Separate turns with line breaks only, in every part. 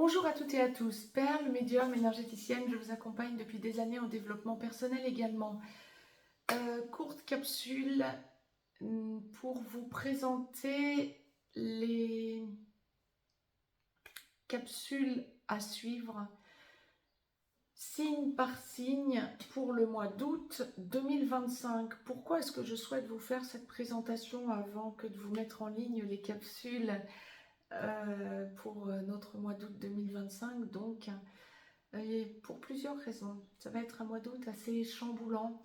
Bonjour à toutes et à tous, Perle, médium, énergéticienne, je vous accompagne depuis des années en développement personnel également. Courte capsule pour vous présenter les capsules à suivre signe par signe pour le mois d'août 2025. Pourquoi est-ce que je souhaite vous faire cette présentation avant que de vous mettre en ligne les capsules pour notre mois d'août 2025, donc et pour plusieurs raisons. Ça va être un mois d'août assez chamboulant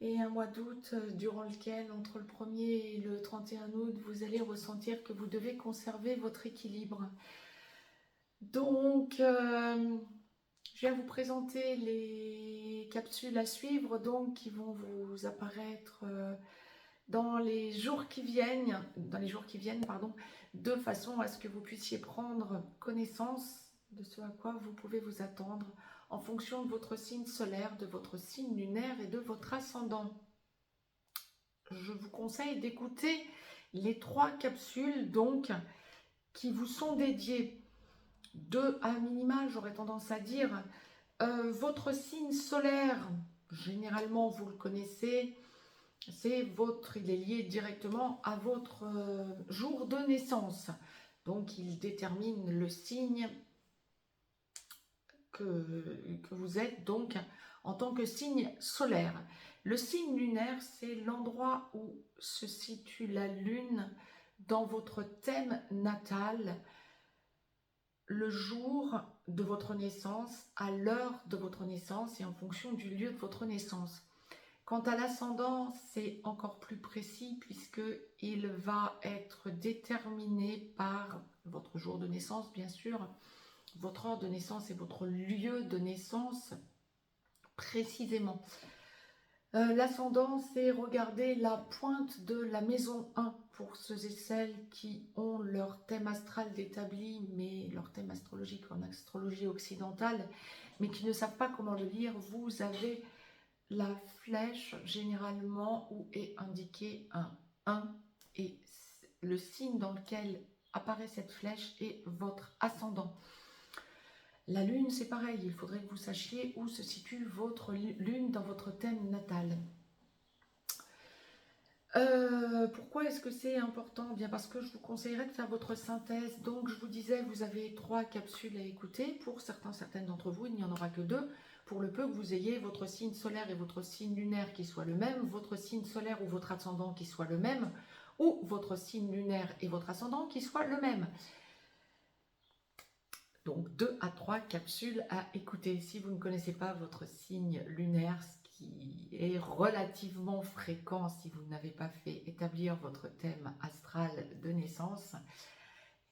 et un mois d'août durant lequel, entre le 1er et le 31 août, vous allez ressentir que vous devez conserver votre équilibre. Donc, je viens vous présenter les capsules à suivre donc, qui vont vous apparaître dans les jours qui viennent, de façon à ce que vous puissiez prendre connaissance de ce à quoi vous pouvez vous attendre en fonction de votre signe solaire, de votre signe lunaire et de votre ascendant. Je vous conseille d'écouter les 3 capsules donc qui vous sont dédiées. 2 à minima, j'aurais tendance à dire. Votre signe solaire, généralement vous le connaissez, il est lié directement à votre jour de naissance. Donc, il détermine le signe que vous êtes donc en tant que signe solaire. Le signe lunaire, c'est l'endroit où se situe la lune dans votre thème natal, le jour de votre naissance, à l'heure de votre naissance et en fonction du lieu de votre naissance. Quant à l'ascendant, c'est encore plus précis puisqu'il va être déterminé par votre jour de naissance, bien sûr, votre heure de naissance et votre lieu de naissance précisément. L'ascendant, c'est regarder la pointe de la maison 1 pour ceux et celles qui ont leur thème astral d'établi, mais leur thème astrologique en astrologie occidentale, mais qui ne savent pas comment le lire. Vous avez la flèche généralement où est indiqué un 1 et le signe dans lequel apparaît cette flèche est votre ascendant. La lune, c'est pareil, il faudrait que vous sachiez où se situe votre lune dans votre thème natal. Pourquoi est-ce que c'est important? Bien parce que je vous conseillerais de faire votre synthèse. Donc je vous disais, vous avez 3 capsules à écouter. Pour certaines d'entre vous, il n'y en aura que 2. Pour le peu que vous ayez votre signe solaire et votre signe lunaire qui soient le même, votre signe solaire ou votre ascendant qui soit le même, ou votre signe lunaire et votre ascendant qui soient le même. Donc 2 à 3 capsules à écouter. Si vous ne connaissez pas votre signe lunaire, ce qui est relativement fréquent si vous n'avez pas fait établir votre thème astral de naissance,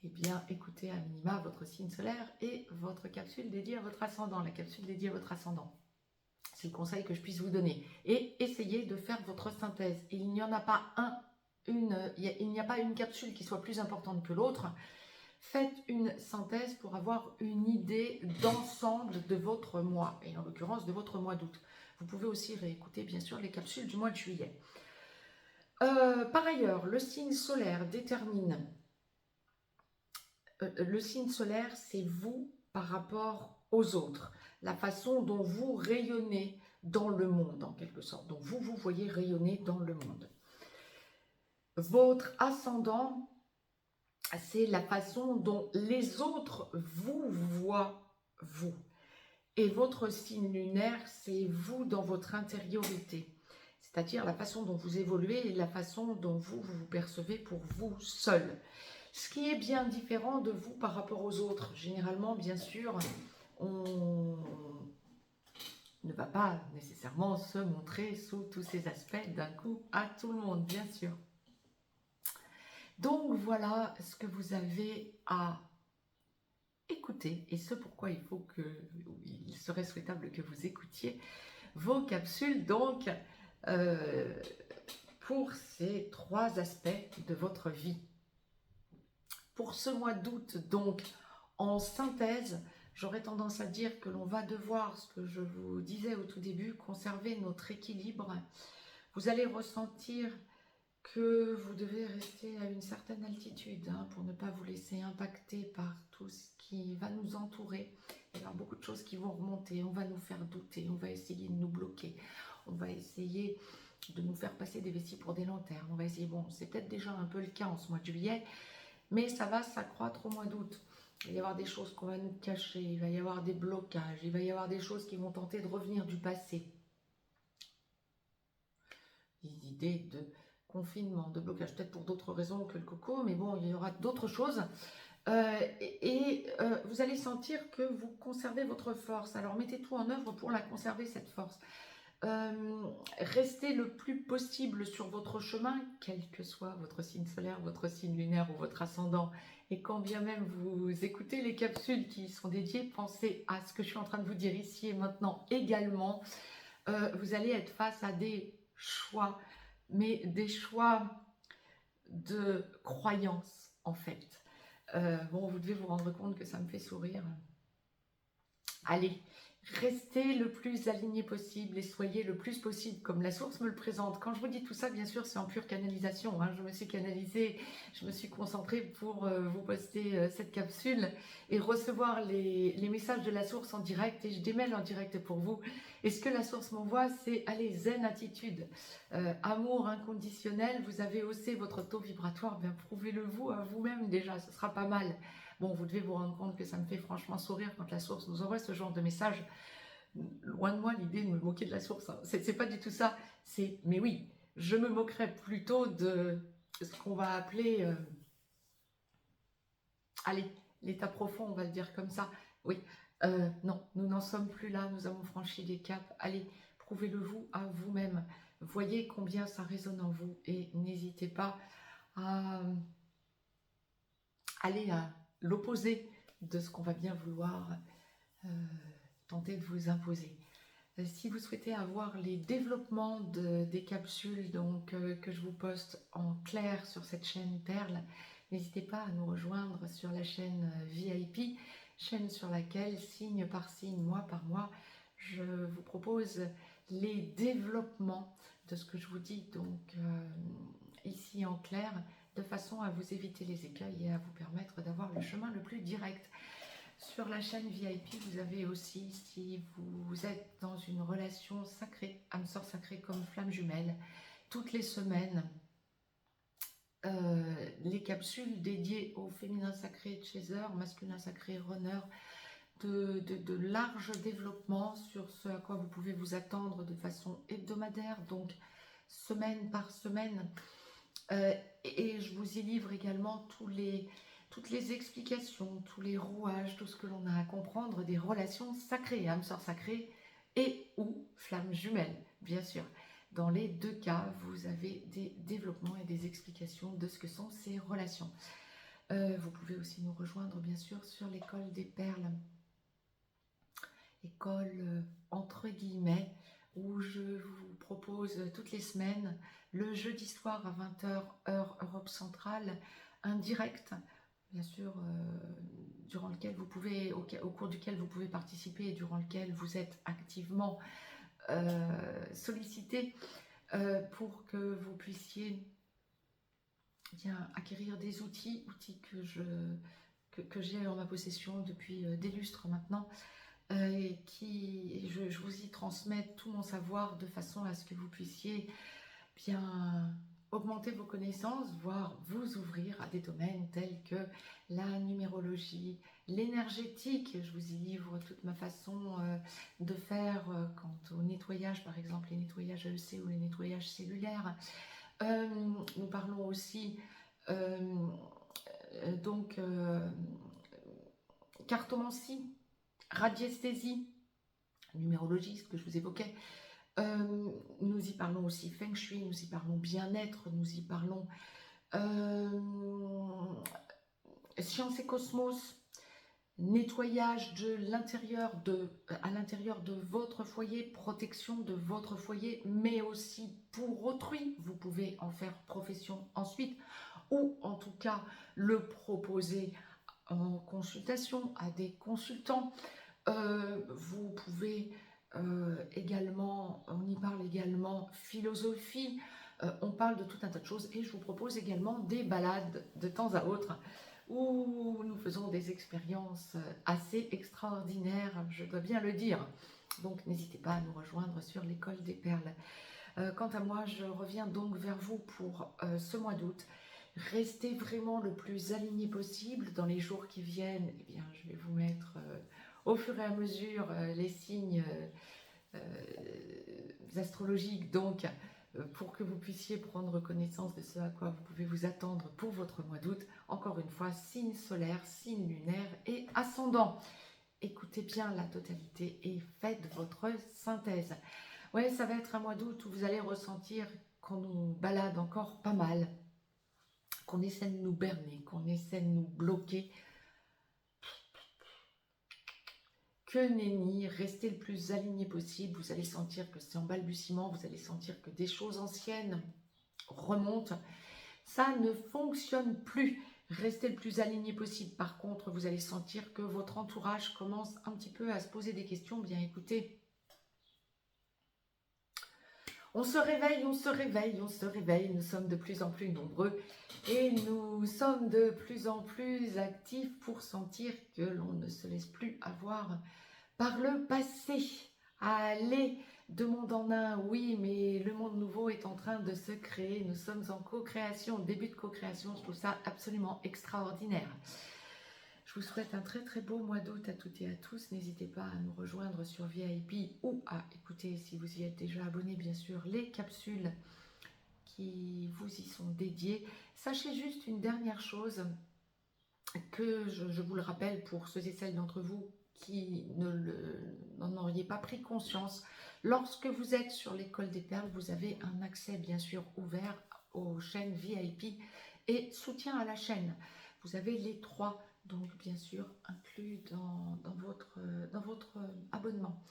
eh bien écoutez à minima votre signe solaire et votre capsule dédiée à votre ascendant, la capsule dédiée à votre ascendant. C'est le conseil que je puisse vous donner. Et essayez de faire votre synthèse. Il n'y en a pas il n'y a pas une capsule qui soit plus importante que l'autre. Faites une synthèse pour avoir une idée d'ensemble de votre mois, et en l'occurrence de votre mois d'août. Vous pouvez aussi réécouter bien sûr les capsules du mois de juillet. Par ailleurs, le signe solaire détermine... le signe solaire, c'est vous par rapport aux autres. La façon dont vous rayonnez dans le monde, en quelque sorte. Donc vous voyez rayonner dans le monde. Votre ascendant, c'est la façon dont les autres vous voient, vous. Et votre signe lunaire, c'est vous dans votre intériorité. C'est-à-dire la façon dont vous évoluez et la façon dont vous vous percevez pour vous seul. Ce qui est bien différent de vous par rapport aux autres. Généralement, bien sûr, on ne va pas nécessairement se montrer sous tous ces aspects d'un coup à tout le monde, bien sûr. Donc voilà ce que vous avez à écouter et ce pourquoi il serait souhaitable que vous écoutiez vos capsules donc pour ces 3 aspects de votre vie. Pour ce mois d'août donc en synthèse, j'aurais tendance à dire que l'on va devoir, ce que je vous disais au tout début, conserver notre équilibre. Vous allez ressentir que vous devez rester à une certaine altitude pour ne pas vous laisser impacter par tout ce qui va nous entourer. Il va y avoir beaucoup de choses qui vont remonter, on va nous faire douter, on va essayer de nous bloquer, on va essayer de nous faire passer des vessies pour des lanternes, on va essayer, bon, c'est peut-être déjà un peu le cas en ce mois de juillet, mais ça va s'accroître au mois d'août. Il va y avoir des choses qu'on va nous cacher, il va y avoir des blocages, il va y avoir des choses qui vont tenter de revenir du passé. Des idées de confinement, de blocage, peut-être pour d'autres raisons que le coco, mais bon, il y aura d'autres choses. Vous allez sentir que vous conservez votre force. Alors mettez tout en œuvre pour la conserver, cette force. Restez le plus possible sur votre chemin, quel que soit votre signe solaire, votre signe lunaire ou votre ascendant. Et quand bien même vous écoutez les capsules qui y sont dédiées, pensez à ce que je suis en train de vous dire ici et maintenant également. Vous allez être face à des choix, mais des choix de croyance en fait. Bon, vous devez vous rendre compte que ça me fait sourire. Allez, restez le plus aligné possible et soyez le plus possible comme la source me le présente. Quand je vous dis tout ça, bien sûr, c'est en pure canalisation. Hein. Je me suis canalisée, je me suis concentrée pour vous poster cette capsule et recevoir les messages de la source en direct. Et je démêle en direct pour vous. Et ce que la source m'envoie, c'est allez, zen attitude, amour inconditionnel. Vous avez haussé votre taux vibratoire, bien prouvez-le vous à vous-même déjà, ce sera pas mal. Bon, vous devez vous rendre compte que ça me fait franchement sourire quand la source nous envoie ce genre de message. Loin de moi l'idée de me moquer de la source, hein. C'est pas du tout ça. Mais oui, je me moquerais plutôt de ce qu'on va appeler, allez, l'état profond, on va le dire comme ça. Oui, non, nous n'en sommes plus là, nous avons franchi des caps. Allez, prouvez-le vous à vous-même. Voyez combien ça résonne en vous et n'hésitez pas à aller à l'opposé de ce qu'on va bien vouloir tenter de vous imposer. Si vous souhaitez avoir les développements des capsules donc, que je vous poste en clair sur cette chaîne Perle, n'hésitez pas à nous rejoindre sur la chaîne VIP, chaîne sur laquelle, signe par signe, mois par mois, je vous propose les développements de ce que je vous dis donc ici en clair, de façon à vous éviter les écueils et à vous permettre d'avoir le chemin le plus direct. Sur la chaîne VIP, vous avez aussi, si vous êtes dans une relation sacrée, âme sœur sacrée comme flamme jumelle, toutes les semaines, les capsules dédiées au féminin sacré chaser, masculin sacré runner, de large développement sur ce à quoi vous pouvez vous attendre de façon hebdomadaire, donc semaine par semaine. Et je vous y livre également toutes les explications, tous les rouages, tout ce que l'on a à comprendre des relations sacrées, âme sœur sacrée et ou flamme jumelle, bien sûr. Dans les deux cas, vous avez des développements et des explications de ce que sont ces relations. Vous pouvez aussi nous rejoindre, bien sûr, sur l'école des perles. École entre guillemets, où je vous propose toutes les semaines, le jeudi soir à 20 h, heure Europe centrale, un direct, bien sûr, durant lequel vous pouvez, au cours duquel vous pouvez participer et durant lequel vous êtes activement sollicité pour que vous puissiez bien acquérir des outils que j'ai en ma possession depuis des lustres maintenant, et je vous y transmets tout mon savoir de façon à ce que vous puissiez bien augmenter vos connaissances, voire vous ouvrir à des domaines tels que la numérologie, l'énergétique. Je vous y livre toute ma façon de faire quant au nettoyage, par exemple les nettoyages AEC ou les nettoyages cellulaires. Nous parlons aussi cartomancie, radiesthésie, numérologie, ce que je vous évoquais. Nous y parlons aussi feng shui, nous y parlons bien-être, nous y parlons science et cosmos, nettoyage de l'intérieur à l'intérieur de votre foyer, protection de votre foyer, mais aussi pour autrui. Vous pouvez en faire profession ensuite, ou en tout cas le proposer en consultation à des consultants. Vous pouvez également, on y parle également philosophie, on parle de tout un tas de choses et je vous propose également des balades de temps à autre où nous faisons des expériences assez extraordinaires, je dois bien le dire. Donc n'hésitez pas à nous rejoindre sur l'École des Perles. Quant à moi, je reviens donc vers vous pour ce mois d'août. Restez vraiment le plus aligné possible. Dans les jours qui viennent, eh bien, je vais vous mettre au fur et à mesure les signes astrologiques, donc pour que vous puissiez prendre connaissance de ce à quoi vous pouvez vous attendre pour votre mois d'août. Encore une fois, signe solaire, signe lunaire et ascendant. Écoutez bien la totalité et faites votre synthèse. Ouais, ça va être un mois d'août où vous allez ressentir qu'on nous balade encore pas mal, qu'on essaie de nous berner, qu'on essaie de nous bloquer. Que nenni, restez le plus aligné possible. Vous allez sentir que c'est en balbutiement, vous allez sentir que des choses anciennes remontent. Ça ne fonctionne plus. Restez le plus aligné possible. Par contre, vous allez sentir que votre entourage commence un petit peu à se poser des questions. Bien écoutez, on se réveille, on se réveille, on se réveille. Nous sommes de plus en plus nombreux et nous sommes de plus en plus actifs pour sentir que l'on ne se laisse plus avoir par le passé. Allez, de monde en un, oui, mais le monde nouveau est en train de se créer. Nous sommes en co-création, début de co-création. Je trouve ça absolument extraordinaire. Je vous souhaite un très très beau mois d'août à toutes et à tous. N'hésitez pas à nous rejoindre sur VIP ou à écouter, si vous y êtes déjà abonné, bien sûr, les capsules qui vous y sont dédiées. Sachez juste une dernière chose, que je vous le rappelle pour ceux et celles d'entre vous qui n'en auriez pas pris conscience. Lorsque vous êtes sur l'École des Perles, vous avez un accès bien sûr ouvert aux chaînes VIP et soutien à la chaîne. Vous avez les trois, donc bien sûr inclus dans votre abonnement.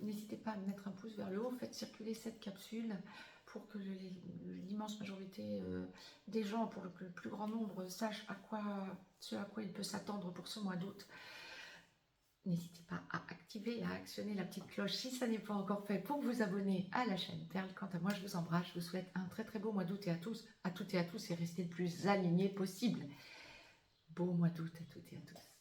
N'hésitez pas à mettre un pouce vers le haut, faites circuler cette capsule pour que l'immense majorité des gens, pour que le plus grand nombre sache ce à quoi il peut s'attendre pour ce mois d'août. N'hésitez pas à activer, à actionner la petite cloche si ça n'est pas encore fait pour vous abonner à la chaîne Perle. Quant à moi, je vous embrasse, je vous souhaite un très très beau mois d'août et à toutes et à tous, et restez le plus alignés possible. Beau mois d'août à toutes et à tous.